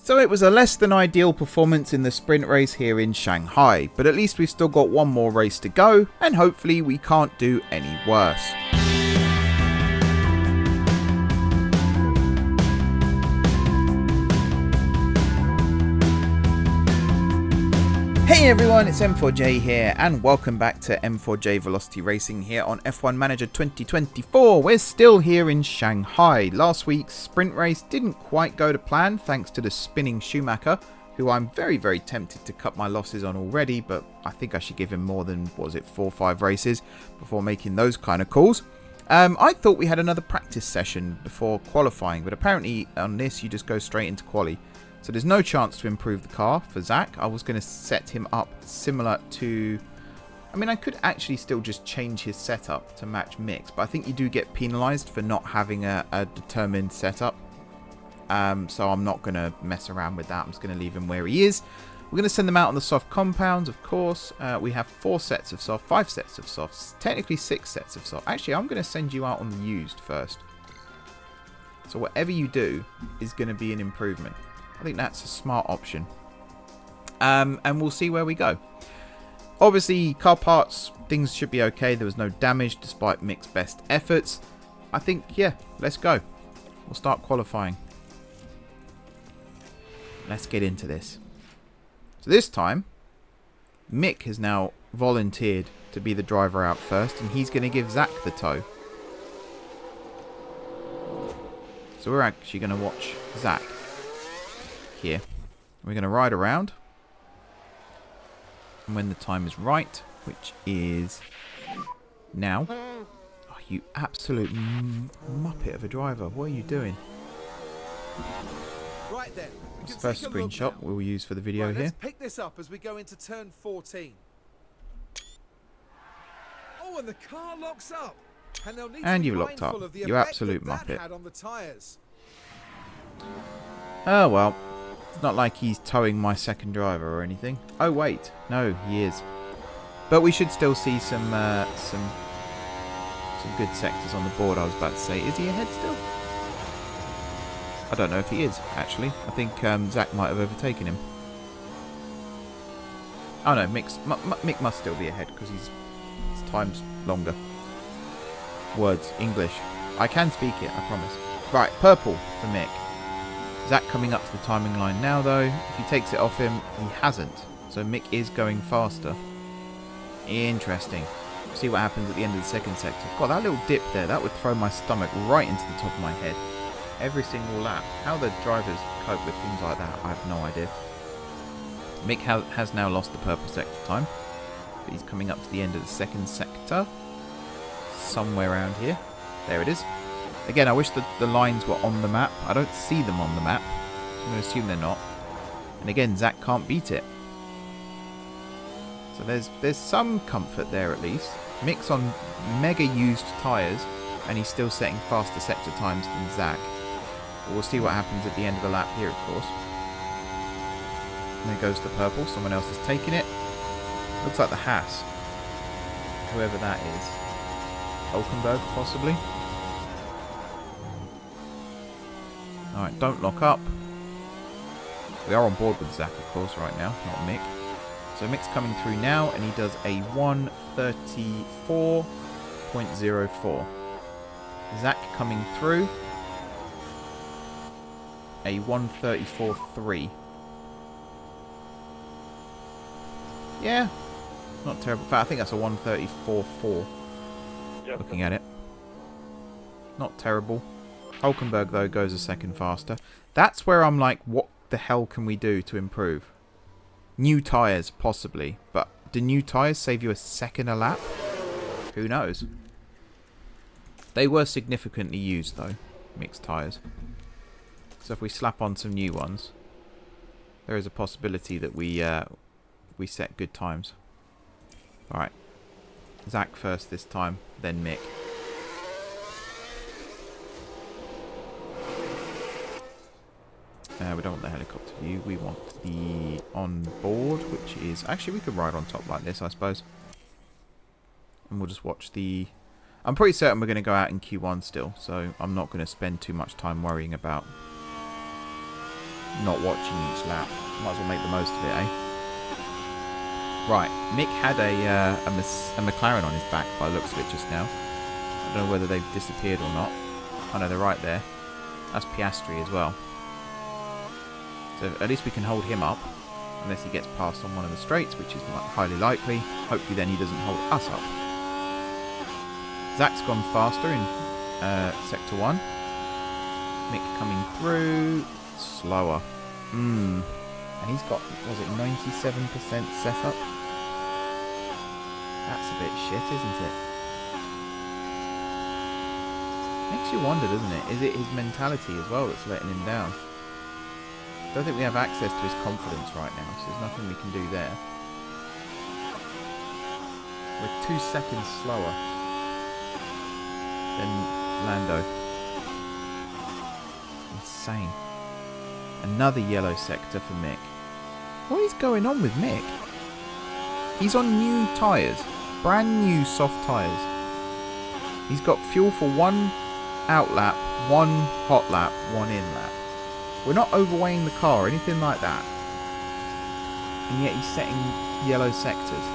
So it was a less than ideal performance in the sprint race here in Shanghai, but at least we've still got one more race to go, and hopefully we can't do any worse. Hey everyone, it's M4J here, and welcome back to M4JVelocity Racing here on F1 Manager 2024. We're still here in Shanghai. Last week's sprint race didn't quite go to plan thanks to the spinning Schumacher, who I'm very tempted to cut my losses on already, but I think I should give him more than, 4 or 5 races before making those kind of calls. I thought we had another practice session before qualifying, but apparently on this you just go straight into quali. So there's no chance to improve the car for Zach. I was going to set him up similar to... I mean, I could actually still just change his setup to match Mick's, but I think you do get penalised for not having a determined setup. So I'm not going to mess around with that. I'm just going to leave him where he is. We're going to send them out on the soft compounds, of course. We have 4 sets of soft, 5 sets of softs, technically 6 sets of soft. Actually, I'm going to send you out on the used first. So whatever you do is going to be an improvement. I think that's a smart option. And we'll see where we go. Obviously, car parts, things should be okay. There was no damage despite Mick's best efforts. I think, yeah, let's go. We'll start qualifying. Let's get into this. So this time, Mick has now volunteered to be the driver out first, and he's going to give Zach the tow. So we're actually going to watch Zach here. We're going to ride around, and when the time is right, which is now. Oh, you absolute muppet of a driver, what are you doing? Right then, that's the first screenshot we'll use for the video here. Let's pick this up as we go into turn 14. Oh, and the car locks up. And you've locked up, you absolute muppet. Had on the tires. Oh well. It's not like he's towing my second driver or anything. Oh wait, no, he is. But we should still see some good sectors on the board. I was about to say, is he ahead still? I don't know if he is actually. I think Zach might have overtaken him. Oh no, Mick must still be ahead because his time's longer. Words, English. I can speak it, I promise. Right, purple for Mick. Zach coming up to the timing line now though. If he takes it off him, he hasn't. So Mick is going faster. Interesting. See what happens at the end of the second sector. God, that little dip there, that would throw my stomach right into the top of my head. Every single lap. How the drivers cope with things like that, I have no idea. Mick has now lost the purple sector time. But he's coming up to the end of the second sector. Somewhere around here. There it is. Again, I wish that the lines were on the map. I don't see them on the map. So I'm going to assume they're not. And again, Zach can't beat it. So there's some comfort there at least. Mick's on mega used tyres, and he's still setting faster sector times than Zach. But we'll see what happens at the end of the lap here, of course. And there goes the purple. Someone else has taken it. Looks like the Haas. Whoever that is. Hulkenberg, possibly. Alright, don't lock up. We are on board with Zach, of course, right now, not Mick. So Mick's coming through now, and he does a 1:34.04. Zach coming through. A 1:34.3. Yeah, not terrible. In fact, I think that's a 1:34.4. Yep. Looking at it. Not terrible. Hulkenberg, though, goes a second faster. That's where I'm like, what the hell can we do to improve? New tyres, possibly. But do new tyres save you a second a lap? Who knows? They were significantly used, though, mixed tyres. So if we slap on some new ones, there is a possibility that we set good times. Alright. Zach first this time, then Mick. We don't want the helicopter view. We want the on board, which is... Actually, we could ride on top like this, I suppose. And we'll just watch the... I'm pretty certain we're going to go out in Q1 still, so I'm not going to spend too much time worrying about not watching each lap. Might as well make the most of it, eh? Right, Mick had a McLaren on his back by the looks of it just now. I don't know whether they've disappeared or not. Oh no, they're right there. That's Piastri as well. So at least we can hold him up. Unless he gets past on one of the straights, which is highly likely. Hopefully then he doesn't hold us up. Zach's gone faster in Sector 1. Mick coming through. Slower. And he's got, was it 97% setup? That's a bit shit, isn't it? Makes you wonder, doesn't it? Is it his mentality as well that's letting him down? I don't think we have access to his confidence right now, so there's nothing we can do there. We're 2 seconds slower than Lando. Insane. Another yellow sector for Mick. What is going on with Mick? He's on new tyres. Brand new soft tyres. He's got fuel for 1 out lap, 1 hot lap, 1 in lap. We're not overweighing the car or anything like that. And yet he's setting yellow sectors.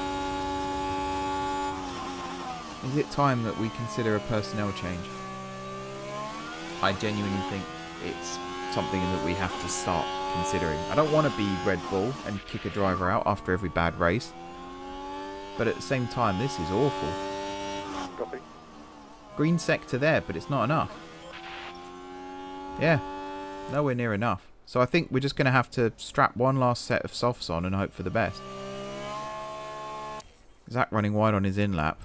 Is it time that we consider a personnel change? I genuinely think it's something that we have to start considering. I don't want to be Red Bull and kick a driver out after every bad race. But at the same time, this is awful. Copy. Green sector there, but it's not enough. Yeah. Nowhere near enough. So I think we're just going to have to strap one last set of softs on and hope for the best. Zach running wide on his in-lap.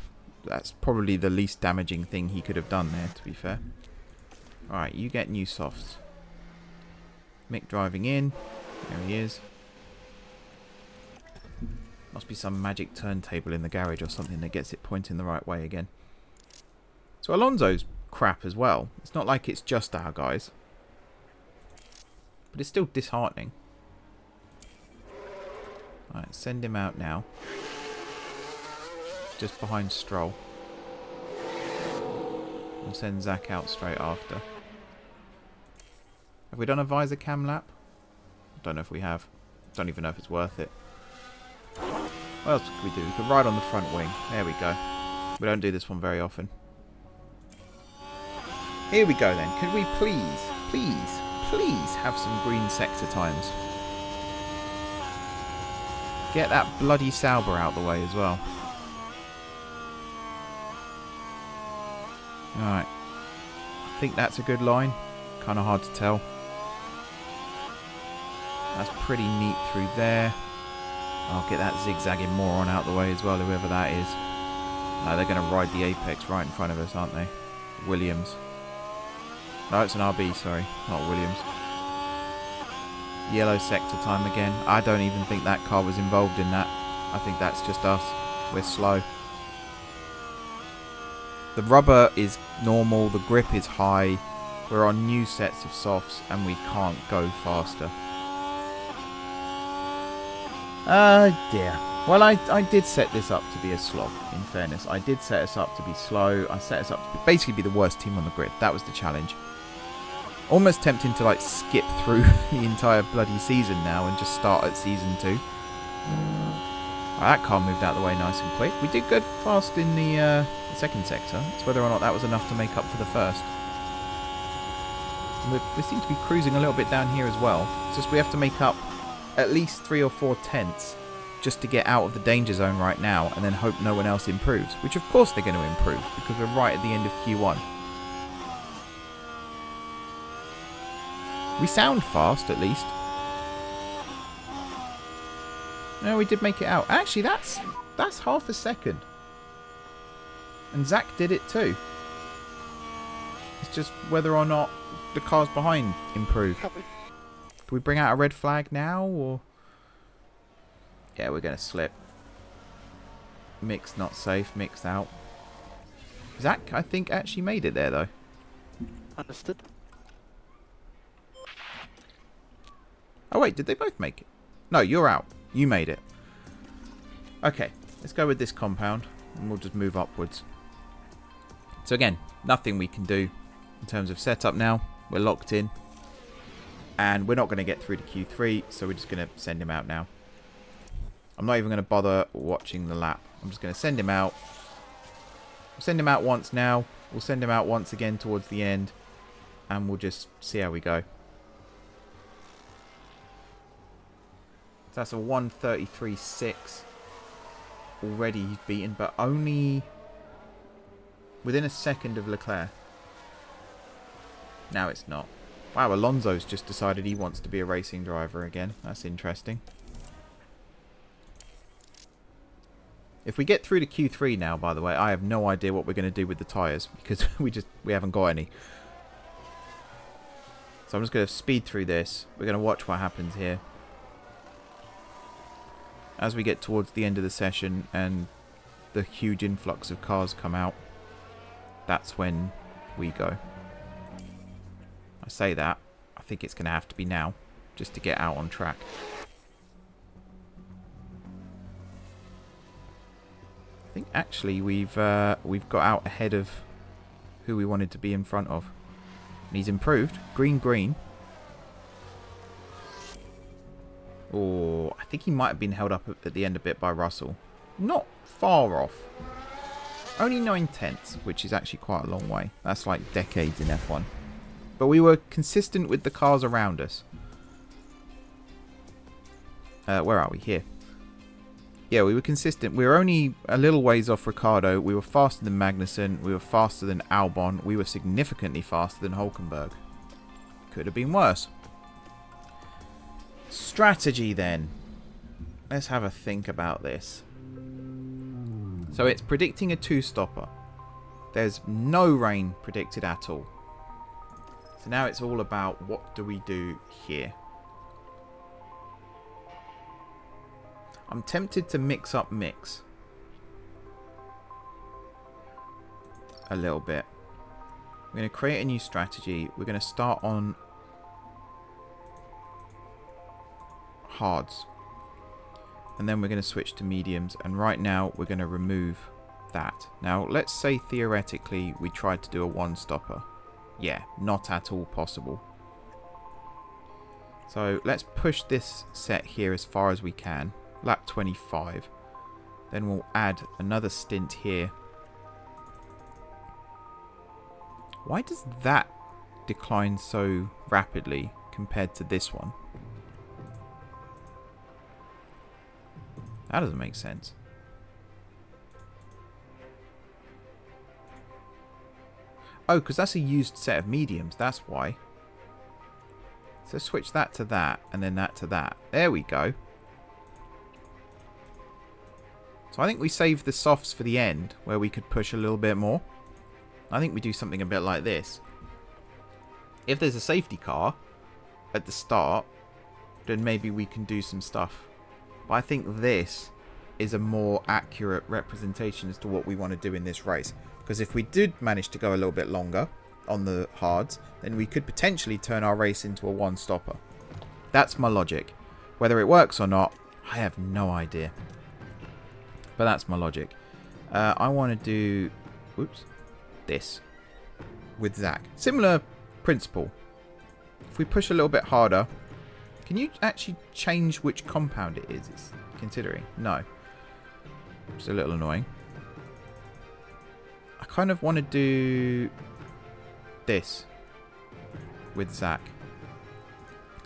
That's probably the least damaging thing he could have done there, to be fair. Alright, you get new softs. Mick driving in. There he is. Must be some magic turntable in the garage or something that gets it pointing the right way again. So Alonso's crap as well. It's not like it's just our guys. But it's still disheartening. Alright, send him out now. Just behind Stroll. We'll send Zach out straight after. Have we done a visor cam lap? I don't know if we have. Don't even know if it's worth it. What else could we do? We could ride on the front wing. There we go. We don't do this one very often. Here we go then. Could we please have some green sector times? Get that bloody Sauber out the way as well. Alright. I think that's a good line. Kind of hard to tell. That's pretty neat through there. I'll get that zigzagging moron out the way as well, whoever that is. No, they're going to ride the apex right in front of us, aren't they? Williams. No, it's an RB, sorry. Not Williams. Yellow sector time again. I don't even think that car was involved in that. I think that's just us. We're slow. The rubber is normal. The grip is high. We're on new sets of softs and we can't go faster. Dear. Well, I did set this up to be a slog, in fairness. I did set us up to be slow. I set us up to basically be the worst team on the grid. That was the challenge. Almost tempting to like skip through the entire bloody season now and just start at season 2. That car moved out of the way nice and quick. We did good fast in the second sector. It's whether or not that was enough to make up for the first. We seem to be cruising a little bit down here as well. It's just we have to make up at least 3 or 4 tenths just to get out of the danger zone right now and then hope no one else improves. Which of course they're going to improve because we're right at the end of Q1. We sound fast at least. No, we did make it out. Actually, that's half a second. And Zach did it too. It's just whether or not the cars behind improve. Can we bring out a red flag now, or...? Yeah, we're going to slip. Mick's not safe. Mick's out. Zach, I think, actually made it there, though. Understood. Oh, wait, did they both make it? No, you're out. You made it. Okay, let's go with this compound, and we'll just move upwards. So again, nothing we can do in terms of setup now. We're locked in. And we're not going to get through to Q3, so we're just going to send him out now. I'm not even going to bother watching the lap. I'm just going to send him out. We'll send him out once now. We'll send him out once again towards the end. And we'll just see how we go. So that's a 1:33.6. Already he's beaten, but only within a second of Leclerc. Now it's not. Wow, Alonso's just decided he wants to be a racing driver again. That's interesting. If we get through to Q3 now, by the way, I have no idea what we're going to do with the tyres because we haven't got any. So I'm just going to speed through this. We're going to watch what happens here. As we get towards the end of the session and the huge influx of cars come out, that's when we go. I say that. I think it's going to have to be now, just to get out on track. I think actually we've got out ahead of who we wanted to be in front of. And he's improved. Green, green. Or I think he might have been held up at the end a bit by Russell. Not far off. Only 9/10, which is actually quite a long way. That's like decades in F1. But we were consistent with the cars around us. Where are we? Here. Yeah, we were consistent. We were only a little ways off Ricciardo. We were faster than Magnussen. We were faster than Albon. We were significantly faster than Hülkenberg. Could have been worse. Strategy then. Let's have a think about this. So it's predicting a two-stopper. There's no rain predicted at all. So now it's all about what do we do here. I'm tempted to mix up mix a little bit. We're going to create a new strategy. We're going to start on hards. And then we're going to switch to mediums. And right now we're going to remove that. Now let's say theoretically we tried to do a one-stopper. Yeah, not at all possible. So let's push this set here as far as we can. Lap 25. Then we'll add another stint here. Why does that decline so rapidly compared to this one? That doesn't make sense. Oh, because that's a used set of mediums. That's why. So switch that to that, and then that to that. There we go. So I think we save the softs for the end, where we could push a little bit more. I think we do something a bit like this. If there's a safety car at the start, then maybe we can do some stuff. But I think this is a more accurate representation as to what we want to do in this race. Because if we did manage to go a little bit longer on the hards, then we could potentially turn our race into a one-stopper. That's my logic. Whether it works or not, I have no idea. But that's my logic. I want to do this with Zach. Similar principle. If we push a little bit harder, can you actually change which compound it is? It's considering. No. It's a little annoying. I kind of want to do this with Zach.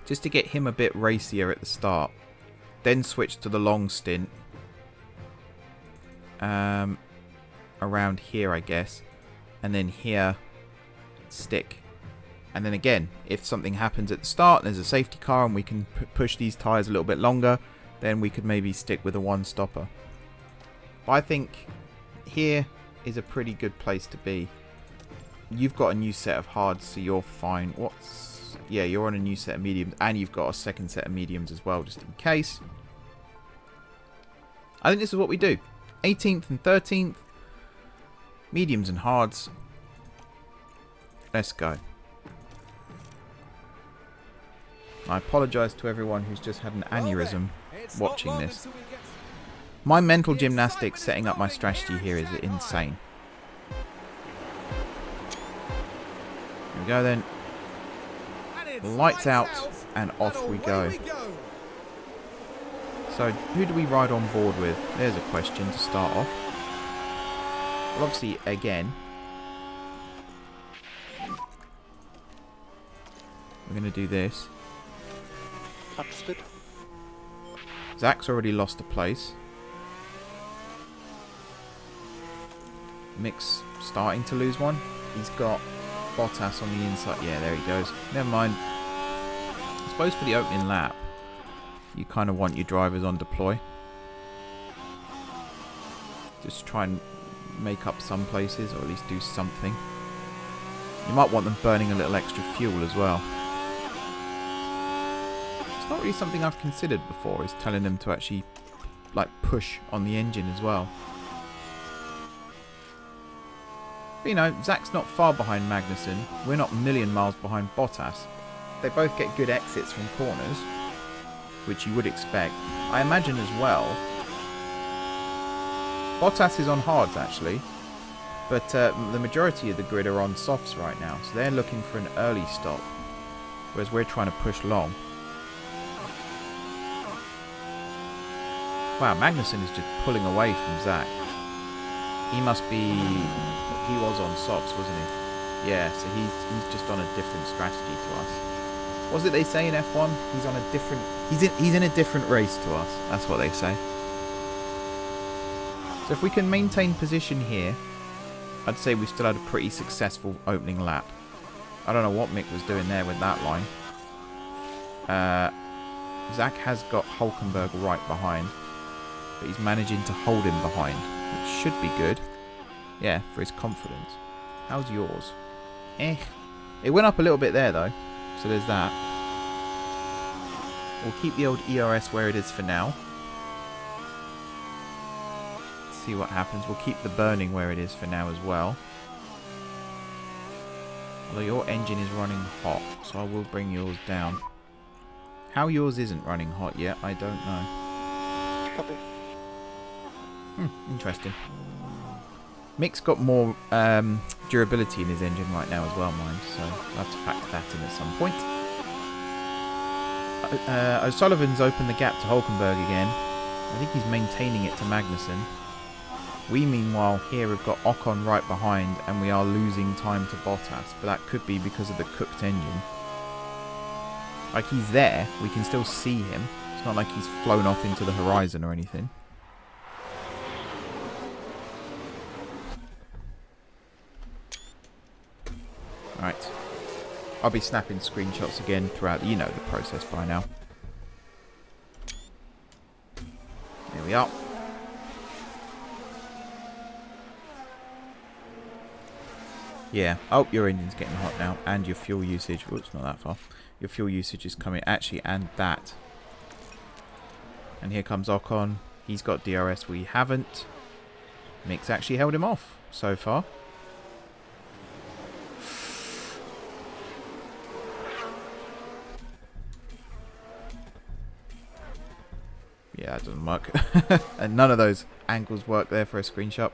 Just to get him a bit racier at the start. Then switch to the long stint. Around here, I guess. And then here, stick. And then again, if something happens at the start and there's a safety car and we can push these tyres a little bit longer, then we could maybe stick with a one-stopper. But I think here is a pretty good place to be. You've got a new set of hards, so you're fine. Yeah, you're on a new set of mediums, and you've got a second set of mediums as well, just in case. I think this is what we do. 18th and 13th. Mediums and hards. Let's go. I apologise to everyone who's just had an aneurysm watching this. My mental gymnastics setting up my strategy here is insane. Here we go then. Lights out. And off And we away go. we go. So, who do we ride on board with? There's a question to start off. Well, obviously, again, we're going to do this. Understood. Zach's already lost a place. Mick's starting to lose one. He's got Bottas on the inside. Yeah, there he goes. Never mind. I suppose for the opening lap, you kind of want your drivers on deploy. Just try and make up some places, or at least do something. You might want them burning a little extra fuel as well. It's not really something I've considered before, is telling them to actually like push on the engine as well. But, you know, Zach's not far behind Magnussen. We're not a million miles behind Bottas. They both get good exits from corners, which you would expect. I imagine as well, Bottas is on hards actually, but the majority of the grid are on softs right now, so they're looking for an early stop, whereas we're trying to push long. Wow, Magnussen is just pulling away from Zach. He must be... He was on softs, wasn't he? Yeah, so he's just on a different strategy to us. What was it they say in F1? He's on a different... He's in a different race to us. That's what they say. So if we can maintain position here, I'd say we've still had a pretty successful opening lap. I don't know what Mick was doing there with that line. Zach has got Hulkenberg right behind, but he's managing to hold him behind, which should be good. Yeah, for his confidence. How's yours? Eh. It went up a little bit there though, so there's that. We'll keep the old ERS where it is for now. See what happens. We'll keep the burning where it is for now as well. Although your engine is running hot, so I will bring yours down. How yours isn't running hot yet, I don't know. Copy. Interesting. Mick's got more durability in his engine right now as well, mind, so I'll have to factor that in at some point. O'Sullivan's opened the gap to Hulkenberg again. I think he's maintaining it to Magnussen. We, meanwhile, here have got Ocon right behind, and we are losing time to Bottas, but that could be because of the cooked engine. Like, he's there, we can still see him. It's not like he's flown off into the horizon or anything. Right. I'll be snapping screenshots again throughout, you know the process by now. There we are. Yeah. Oh, your engine's getting hot now. And your fuel usage. Oops, not that far. Your fuel usage is coming. Actually, and that. And here comes Ocon. He's got DRS. We haven't. Mick's actually held him off so far. Yeah, that doesn't work. And none of those angles work there for a screenshot.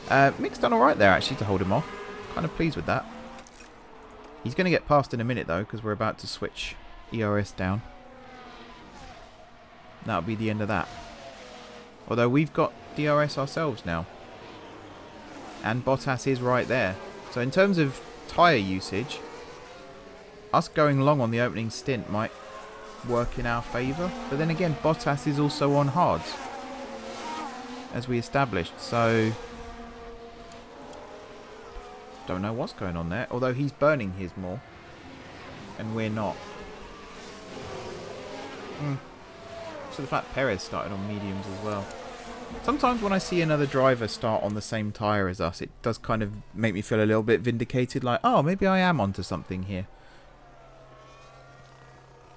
Mick's done alright there, actually, to hold him off. Kind of pleased with that. He's going to get past in a minute, though, because we're about to switch ERS down. That'll be the end of that. Although we've got DRS ourselves now. And Bottas is right there. So in terms of tyre usage, us going long on the opening stint might work in our favour, but then again Bottas is also on hards, as we established, so don't know what's going on there, although he's burning his more and we're not. So the fact Perez started on mediums as well. Sometimes when I see another driver start on the same tyre as us, it does kind of make me feel a little bit vindicated, like, oh, maybe I am onto something here.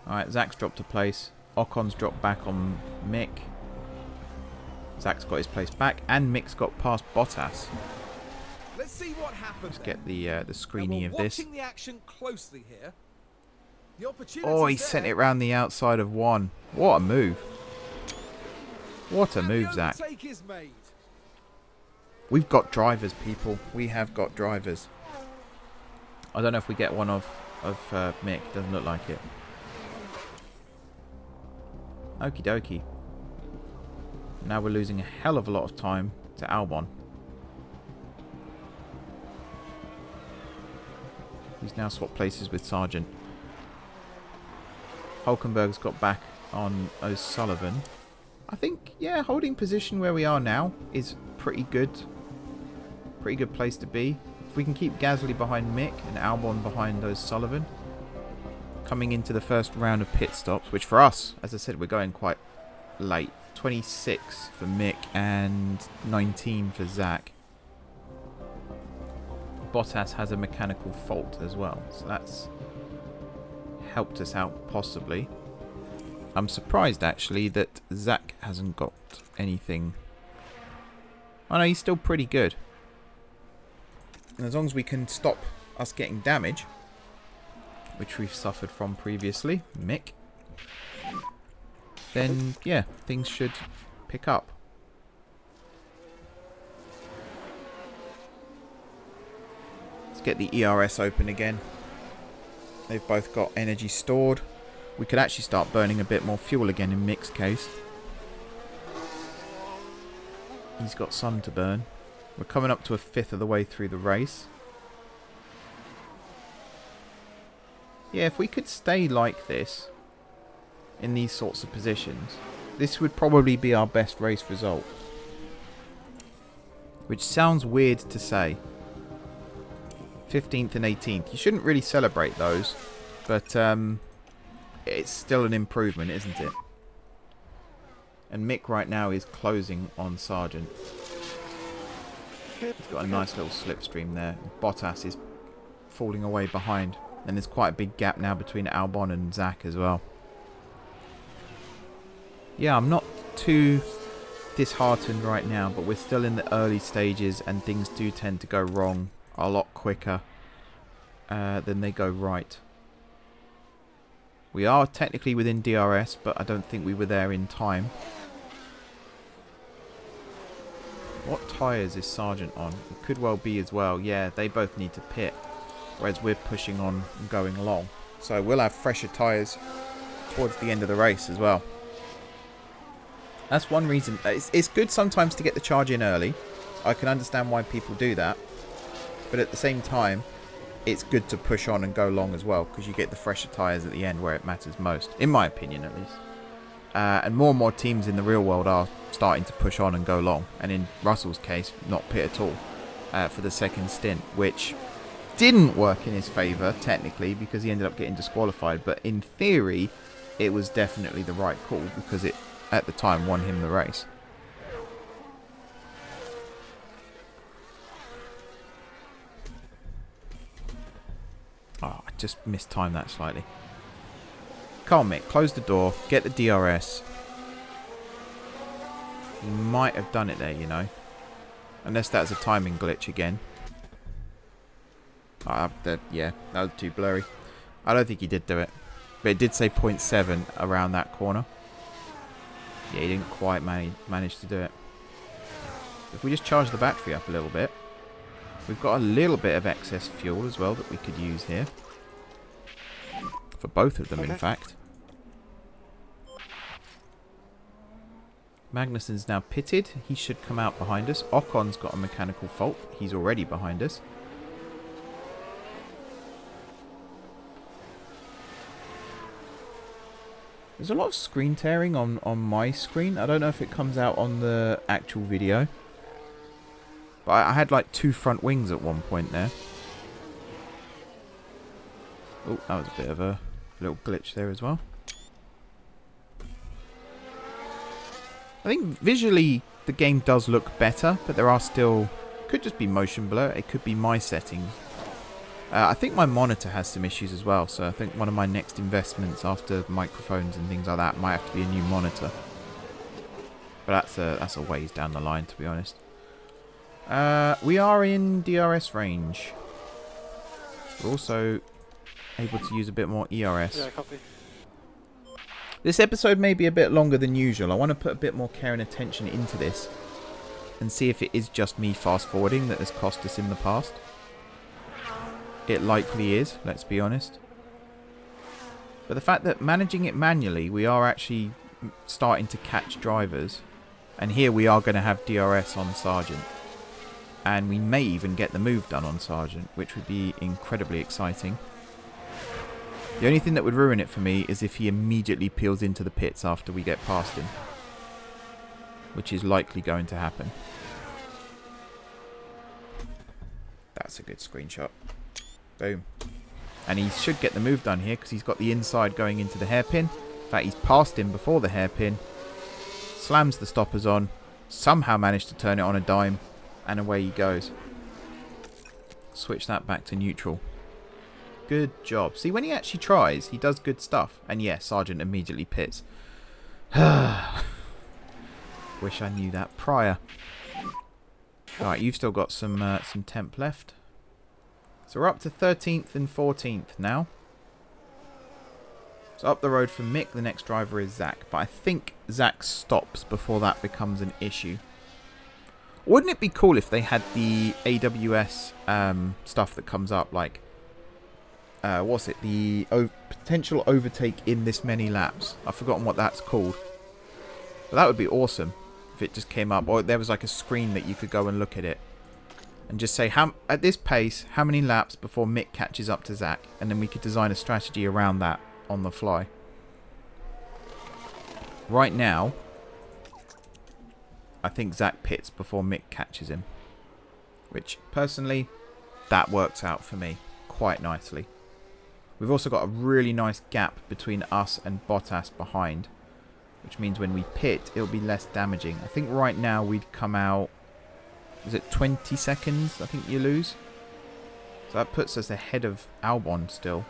Alright, Zach's dropped a place. Ocon's dropped back on Mick. Zach's got his place back, and Mick's got past Bottas. Let's see what happens. Let's get the screeny of this. Watching the action closely here. The Oh, he sent it round the outside of one. What a move. What a move, Zach. We've got drivers, people. We have got drivers. I don't know if we get one of Mick. Doesn't look like it. Okie dokie. Now we're losing a hell of a lot of time to Albon. He's now swapped places with Sargent. Hulkenberg's got back on O'Sullivan. I think, yeah, holding position where we are now is pretty good. Pretty good place to be. If we can keep Gasly behind Mick and Albon behind O'Sullivan, coming into the first round of pit stops, which for us, as I said, we're going quite late. 26 for Mick and 19 for Zach. Bottas has a mechanical fault as well, so that's helped us out possibly. I'm surprised actually that Zach hasn't got anything. Oh no, he's still pretty good. And as long as we can stop us getting damage, which we've suffered from previously, Mick, then yeah, things should pick up. Let's get the ERS open again. They've both got energy stored. We could actually start burning a bit more fuel again in Mick's case. He's got some to burn. We're coming up to a fifth of the way through the race. Yeah, if we could stay like this, in these sorts of positions, this would probably be our best race result. Which sounds weird to say. 15th and 18th. You shouldn't really celebrate those, but it's still an improvement, isn't it? And Mick right now is closing on Sargent. He's got a nice little slipstream there. Bottas is falling away behind. And there's quite a big gap now between Albon and Zach as well. Yeah, I'm not too disheartened right now, but we're still in the early stages and things do tend to go wrong a lot quicker than they go right. We are technically within DRS, but I don't think we were there in time. What tyres is Sargent on? It could well be as well. Yeah, they both need to pit, whereas we're pushing on and going along. So we'll have fresher tyres towards the end of the race as well. That's one reason. It's good sometimes to get the charge in early. I can understand why people do that. But at the same time, it's good to push on and go long as well, because you get the fresher tyres at the end where it matters most, in my opinion at least. And more teams in the real world are starting to push on and go long. And in Russell's case, not pit at all for the second stint, which didn't work in his favour technically because he ended up getting disqualified. But in theory, it was definitely the right call because it, at the time, won him the race. Oh, I just mistimed that slightly. Come on, Mick, close the door, get the DRS. He might have done it there, you know. Unless that's a timing glitch again. Yeah, that was too blurry. I don't think he did do it. But it did say 0.7 around that corner. Yeah, he didn't quite manage to do it. If we just charge the battery up a little bit. We've got a little bit of excess fuel as well that we could use here. For both of them, in fact. Magnussen's now pitted. He should come out behind us. Ocon's got a mechanical fault. He's already behind us. There's a lot of screen tearing on my screen. I don't know if it comes out on the actual video. But I had like 2 front wings at one point there. Oh, that was a bit of a little glitch there as well. I think visually the game does look better, but there are still... Could just be motion blur. It could be my settings. I think my monitor has some issues as well, so I think one of my next investments after microphones and things like that might have to be a new monitor. But that's a ways down the line, to be honest. We are in DRS range. We're also able to use a bit more ERS. Yeah, copy. This episode may be a bit longer than usual. I want to put a bit more care and attention into this and see if it is just me fast forwarding that has cost us in the past. It likely is, let's be honest. But the fact that managing it manually, we are actually starting to catch drivers. And here we are going to have DRS on Sargent. And we may even get the move done on Sargent, which would be incredibly exciting. The only thing that would ruin it for me is if he immediately peels into the pits after we get past him. Which is likely going to happen. That's a good screenshot. Boom. And he should get the move done here because he's got the inside going into the hairpin. In fact, he's passed him before the hairpin. Slams the stoppers on. Somehow managed to turn it on a dime. And away he goes. Switch that back to neutral. Good job. See, when he actually tries, he does good stuff. And yeah, Sargent immediately pits. Wish I knew that prior. Alright, you've still got some temp left. So we're up to 13th and 14th now. So up the road from Mick, the next driver is Zach. But I think Zach stops before that becomes an issue. Wouldn't it be cool if they had the AWS stuff that comes up, like, what's it, the potential overtake in this many laps? I've forgotten what that's called. But that would be awesome if it just came up, or there was like a screen that you could go and look at it. And just say, at this pace, how many laps before Mick catches up to Zach? And then we could design a strategy around that on the fly. Right now, I think Zach pits before Mick catches him. Which, personally, that works out for me quite nicely. We've also got a really nice gap between us and Bottas behind. Which means when we pit, it'll be less damaging. I think right now we'd come out... Is it 20 seconds I think you lose? So that puts us ahead of Albon still.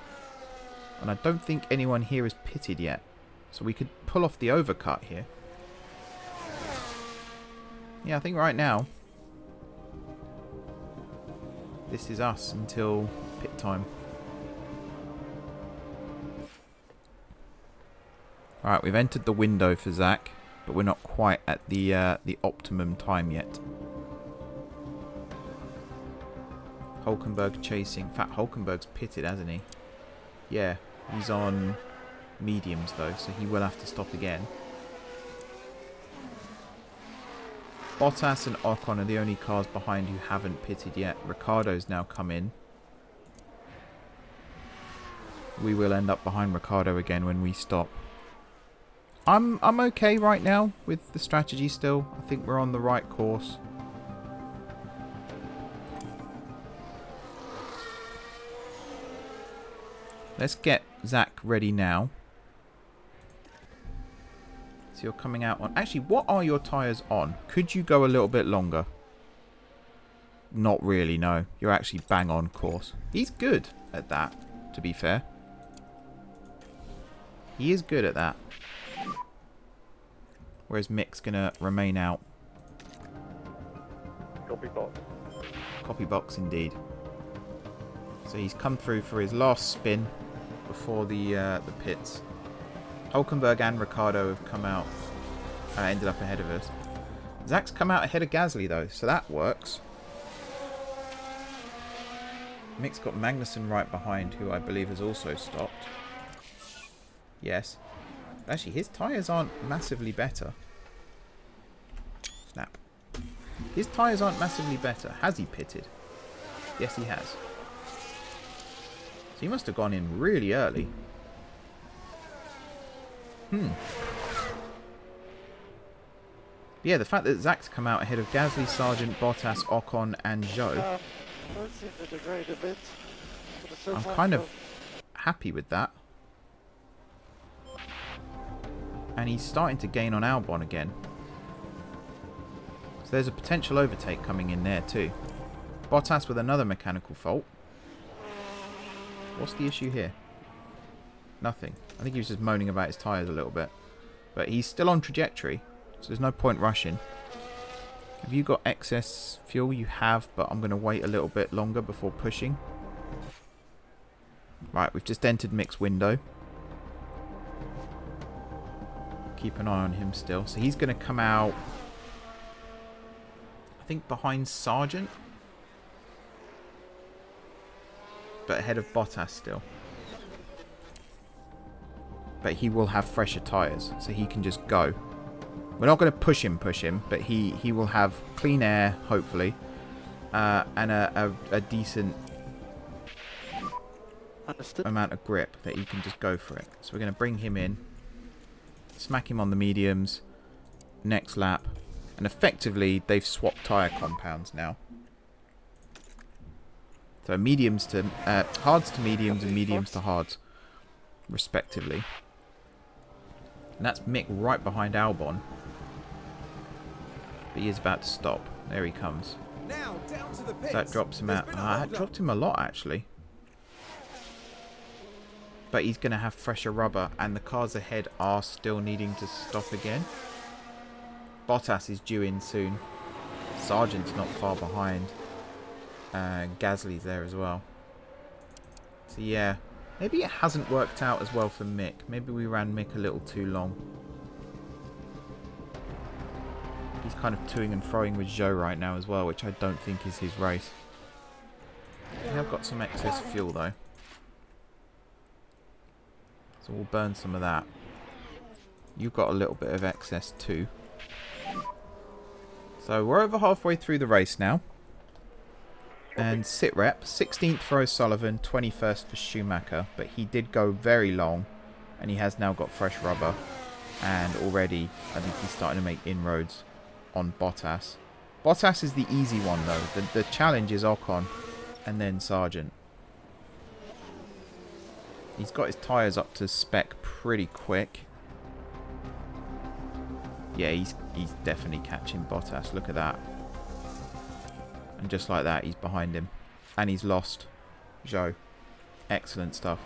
And I don't think anyone here is pitted yet. So we could pull off the overcut here. Yeah, I think right now this is us until pit time. Alright, we've entered the window for Zach, but we're not quite at the optimum time yet. Hulkenberg chasing. In fact, Hulkenberg's pitted, hasn't he? Yeah, he's on mediums though, so he will have to stop again. Bottas and Ocon are the only cars behind who haven't pitted yet. Ricciardo's now come in. We will end up behind Ricciardo again when we stop. I'm okay right now with the strategy still. I think we're on the right course. Let's get Zach ready now. So you're coming out on... Actually, what are your tyres on? Could you go a little bit longer? Not really, no. You're actually bang on course. He's good at that, to be fair. He is good at that. Whereas Mick's going to remain out. Copy box. Copy box indeed. So he's come through for his last spin before the pits. Hulkenberg and Ricciardo have come out, ended up ahead of us. Zach's come out ahead of Gasly though, so that works. Mick's got Magnussen right behind, who I believe has also stopped. Yes. Actually, his tyres aren't massively better. Snap. His tyres aren't massively better. Has he pitted? Yes, he has. So he must have gone in really early. Yeah, the fact that Zach's come out ahead of Gasly, Sargent, Bottas, Ocon and Zhou. I'm kind of happy with that. And he's starting to gain on Albon again. So there's a potential overtake coming in there too. Bottas with another mechanical fault. What's the issue here? Nothing. I think he was just moaning about his tyres a little bit. But he's still on trajectory, so there's no point rushing. Have you got excess fuel? You have, but I'm going to wait a little bit longer before pushing. Right, we've just entered Mick's window. Keep an eye on him still. So he's going to come out, I think, behind Sargent. But ahead of Bottas still. but he will have fresher tyres, so he can just go. We're not going to push him, but he will have clean air, hopefully, and a decent amount of grip that he can just go for it. So we're going to bring him in, smack him on the mediums, next lap, and effectively they've swapped tyre compounds now. So mediums to hards to mediums and mediums to hards, respectively. And that's Mick right behind Albon. But he is about to stop. There he comes. Now down to the pits. That drops him out. That dropped him a lot, actually. But he's going to have fresher rubber, and the cars ahead are still needing to stop again. Bottas is due in soon. Sargent's not far behind. Gasly's there as well. So yeah, maybe it hasn't worked out as well for Mick. Maybe we ran Mick a little too long. He's kind of toing and froing with Zhou right now as well, which I don't think is his race. We have got some excess fuel though, so we'll burn some of that. You've got a little bit of excess too. So we're over halfway through the race now. And sit rep, 16th for O'Sullivan, 21st for Schumacher. But he did go very long, and he has now got fresh rubber. And already, I think he's starting to make inroads on Bottas. Bottas is the easy one though. The challenge is Ocon, and then Sargent. He's got his tyres up to spec pretty quick. Yeah, he's definitely catching Bottas. Look at that. And just like that, he's behind him. And he's lost Zhou. Excellent stuff.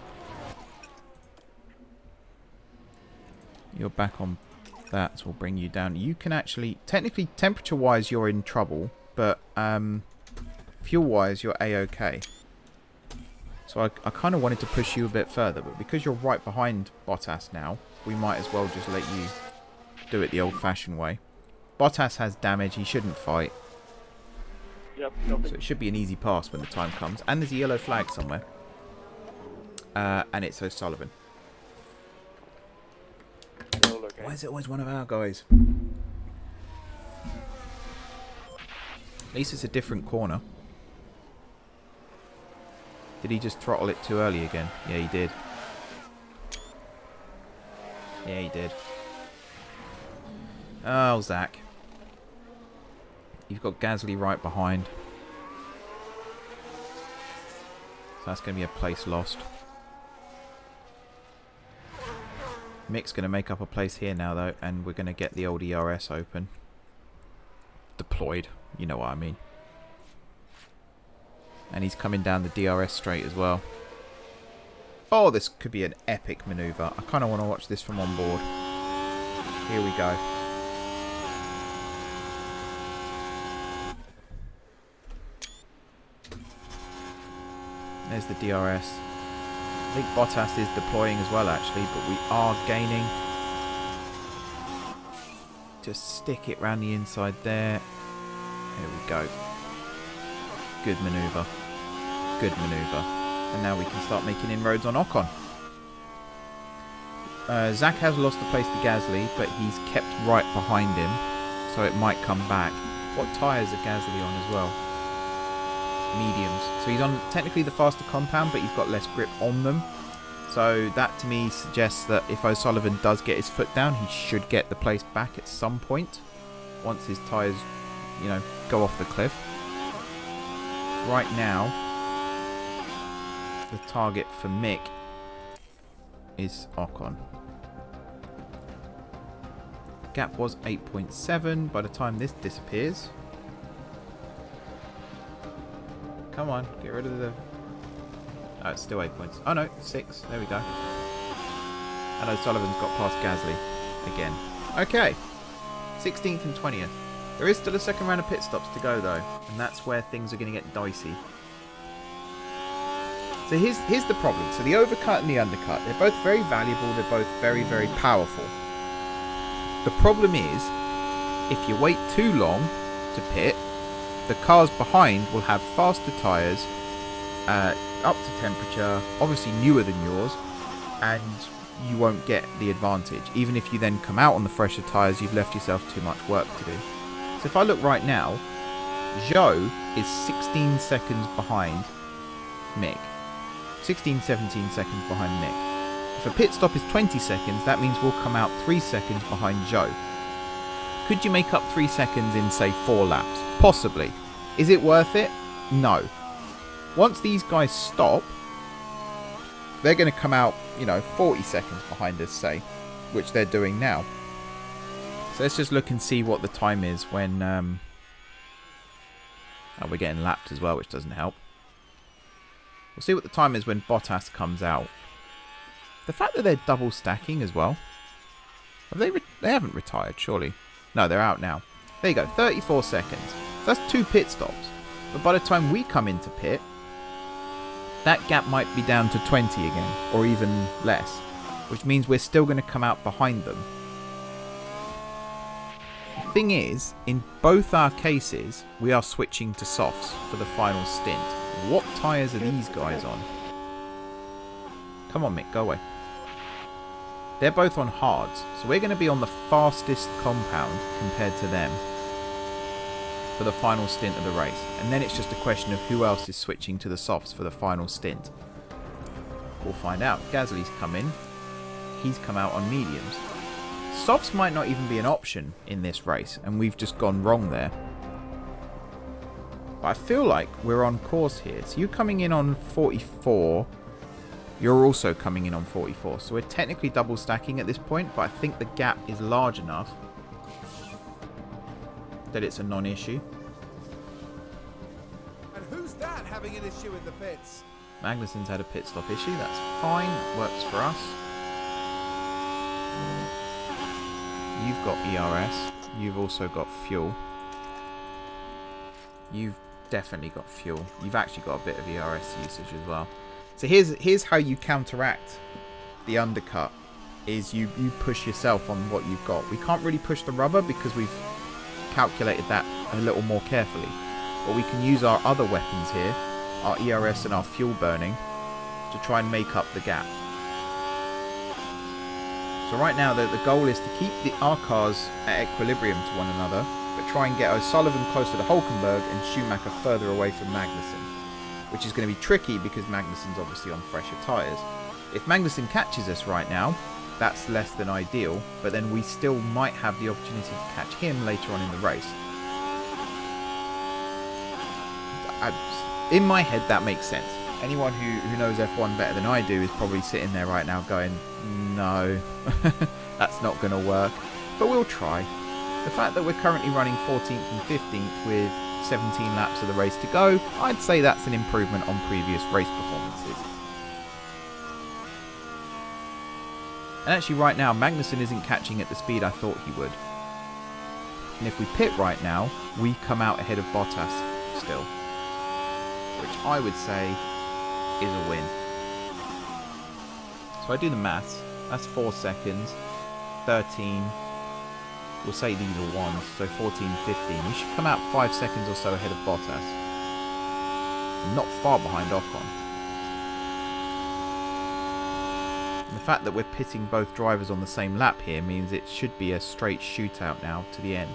You're back on that, so we'll bring you down. You can actually, technically, temperature-wise, you're in trouble. But fuel-wise, you're A-OK. So I kind of wanted to push you a bit further. But because you're right behind Bottas now, we might as well just let you do it the old-fashioned way. Bottas has damage. He shouldn't fight. Yep, so it should be an easy pass when the time comes. And there's a yellow flag somewhere. And it's O'Sullivan. Why is it always one of our guys? At least it's a different corner. Did he just throttle it too early again? Yeah, he did. Yeah, he did. Oh, Zach. You've got Gasly right behind. So that's going to be a place lost. Mick's going to make up a place here now, though. And we're going to get the old ERS open. Deployed. You know what I mean. And he's coming down the DRS straight as well. Oh, this could be an epic manoeuvre. I kind of want to watch this from on board. Here we go. There's the DRS. I think Bottas is deploying as well, actually, but we are gaining. Just stick it round the inside there. Here we go. Good manoeuvre. Good manoeuvre. And now we can start making inroads on Ocon. Zach has lost the place to Gasly, but he's kept right behind him, so it might come back. What tyres are Gasly on as well? Mediums. So he's on technically the faster compound, but he's got less grip on them. So that to me suggests that if O'Sullivan does get his foot down, he should get the place back at some point once his tyres, you know, go off the cliff. Right now, the target for Mick is Ocon. Gap was 8.7 by the time this disappears. Come on, get rid of the... Oh, it's still 8 points. Oh no, 6. There we go. And O'Sullivan's got past Gasly again. Okay, 16th and 20th. There is still a second round of pit stops to go though, and that's where things are going to get dicey. So here's the problem. So the overcut and the undercut, they're both very valuable, they're both very, very powerful. The problem is, if you wait too long to pit, the cars behind will have faster tyres, up to temperature, obviously newer than yours, and you won't get the advantage. Even if you then come out on the fresher tyres, you've left yourself too much work to do. So if I look right now, Zhou is 16 seconds behind Mick. 16, 17 seconds behind Mick. If a pit stop is 20 seconds, that means we'll come out 3 seconds behind Zhou. Could you make up 3 seconds in, say, 4 laps? Possibly. Is it worth it? No. Once these guys stop, they're going to come out, 40 seconds behind us, say, which they're doing now. So let's just look and see what the time is when... Oh, we're getting lapped as well, which doesn't help. We'll see what the time is when Bottas comes out. The fact that they're double stacking as well. Have they haven't retired, surely. No, they're out now. There you go, 34 seconds. So that's 2 pit stops. But by the time we come into pit, that gap might be down to 20 again, or even less. Which means we're still going to come out behind them. The thing is, in both our cases, we are switching to softs for the final stint. What tyres are these guys on? Come on, Mick, go away. They're both on hards, so we're going to be on the fastest compound compared to them for the final stint of the race. And then it's just a question of who else is switching to the softs for the final stint. We'll find out. Gasly's come in. He's come out on mediums. Softs might not even be an option in this race, and we've just gone wrong there. But I feel like we're on course here. So you're coming in on 44. You're also coming in on 44. So we're technically double stacking at this point, but I think the gap is large enough that it's a non-issue. And who's that having an issue in the pits? Magnussen's had a pit stop issue. That's fine. Works for us. You've got ERS. You've also got fuel. You've definitely got fuel. You've actually got a bit of ERS usage as well. So here's how you counteract the undercut. Is you push yourself on what you've got. We can't really push the rubber because we've calculated that a little more carefully. But we can use our other weapons here, our ERS and our fuel burning, to try and make up the gap. So right now the goal is to keep our cars at equilibrium to one another, but try and get O'Sullivan closer to Hulkenberg and Schumacher further away from Magnussen, which is going to be tricky because Magnussen's obviously on fresher tyres. If Magnussen catches us right now, that's less than ideal, but then we still might have the opportunity to catch him later on in the race. In my head, that makes sense. Anyone who knows F1 better than I do is probably sitting there right now going, no, that's not going to work. But we'll try. The fact that we're currently running 14th and 15th with 17 laps of the race to go, I'd say that's an improvement on previous race performances. And actually right now, Magnussen isn't catching at the speed I thought he would. And if we pit right now, we come out ahead of Bottas still, which I would say is a win. So I do the maths. That's 4 seconds. 13. We'll say these are ones, so 14, 15. We should come out 5 seconds or so ahead of Bottas. And not far behind Ocon. And the fact that we're pitting both drivers on the same lap here means it should be a straight shootout now to the end.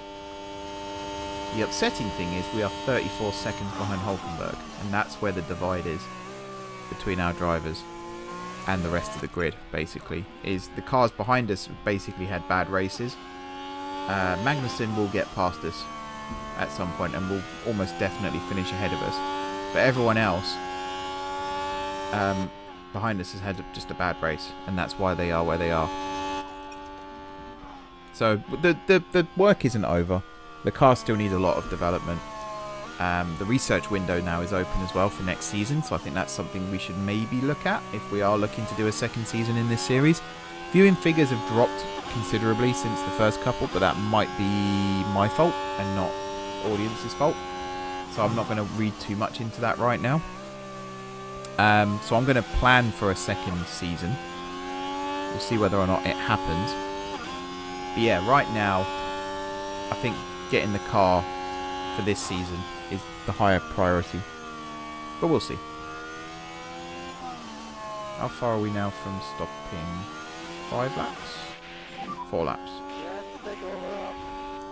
The upsetting thing is we are 34 seconds behind Hulkenberg, and that's where the divide is between our drivers and the rest of the grid, basically. Is the cars behind us basically had bad races. Magnussen will get past us at some point and will almost definitely finish ahead of us. But everyone else behind us has had just a bad race, and that's why they are where they are. So the work isn't over. The car still needs a lot of development. The research window now is open as well for next season, so I think that's something we should maybe look at if we are looking to do a second season in this series. Viewing figures have dropped considerably since the first couple, but that might be my fault and not audience's fault. So I'm not going to read too much into that right now. So I'm going to plan for a second season. We'll see whether or not it happens. But yeah, right now, I think getting the car for this season is the higher priority. But we'll see. How far are we now from stopping? 5 laps? 4 laps.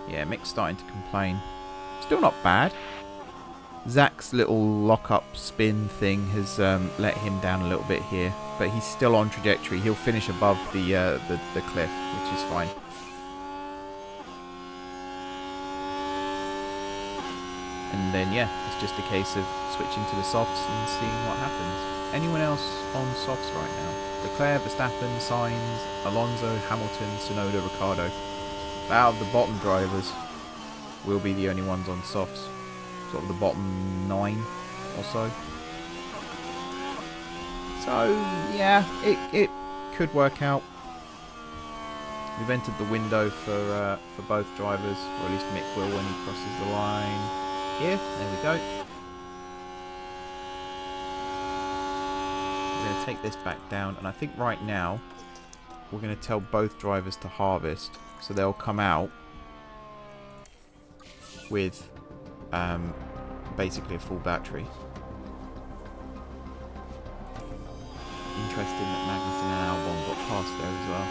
Yeah, Mick's starting to complain. Still not bad. Zach's little lock-up spin thing has let him down a little bit here, but he's still on trajectory. He'll finish above the cliff, which is fine. And then, yeah, it's just a case of switching to the softs and seeing what happens. Anyone else on softs right now? Leclerc, Verstappen, Sainz, Alonso, Hamilton, Tsunoda, Ricciardo. Out of the bottom drivers, we'll be the only ones on softs. Sort of the bottom 9 or so. So, yeah, it could work out. We've entered the window for both drivers, or at least Mick will when he crosses the line. Here, there we go. We're going to take this back down, and I think right now we're going to tell both drivers to harvest, so they'll come out with basically a full battery. Interesting that Magnussen and Albon got past there as well.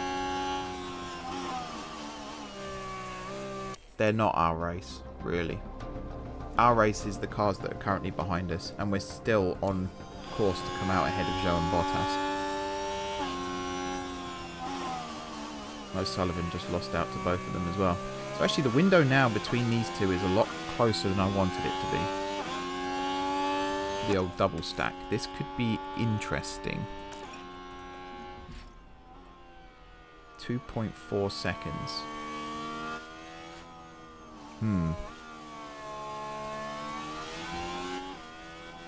They're not our race, really. Our race is the cars that are currently behind us, and we're still on course to come out ahead of Joe and Bottas. O'Sullivan just lost out to both of them as well. So actually the window now between these two is a lot closer than I wanted it to be. The old double stack. This could be interesting. 2.4 seconds.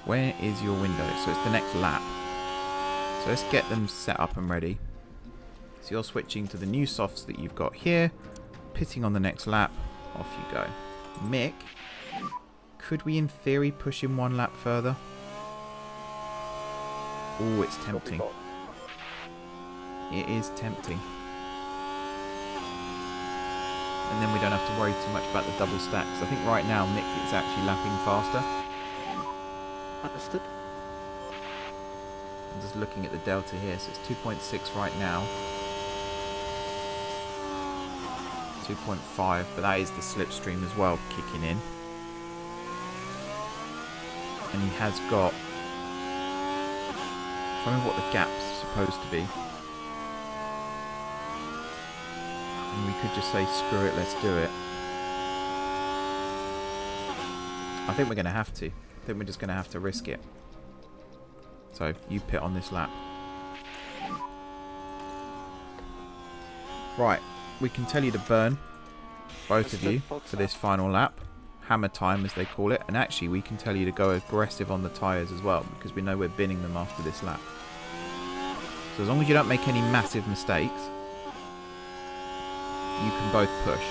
Where is your window? So it's the next lap. So let's get them set up and ready. So you're switching to the new softs that you've got here. Pitting on the next lap. Off you go. Mick, could we in theory push him 1 lap further? Oh, it's tempting. It is tempting. And then we don't have to worry too much about the double stacks. I think right now Mick is actually lapping faster. Understood. I'm just looking at the delta here, so it's 2.6 right now. 2.5, but that is the slipstream as well kicking in. And he has got... I don't know what the gap's supposed to be. And we could just say, screw it, let's do it. I think we're going to have to. I think we're just going to have to risk it. So, you pit on this lap. Right, we can tell you to burn, both of you, for this final lap. Hammer time, as they call it. And actually, we can tell you to go aggressive on the tyres as well, because we know we're binning them after this lap. So as long as you don't make any massive mistakes, you can both push.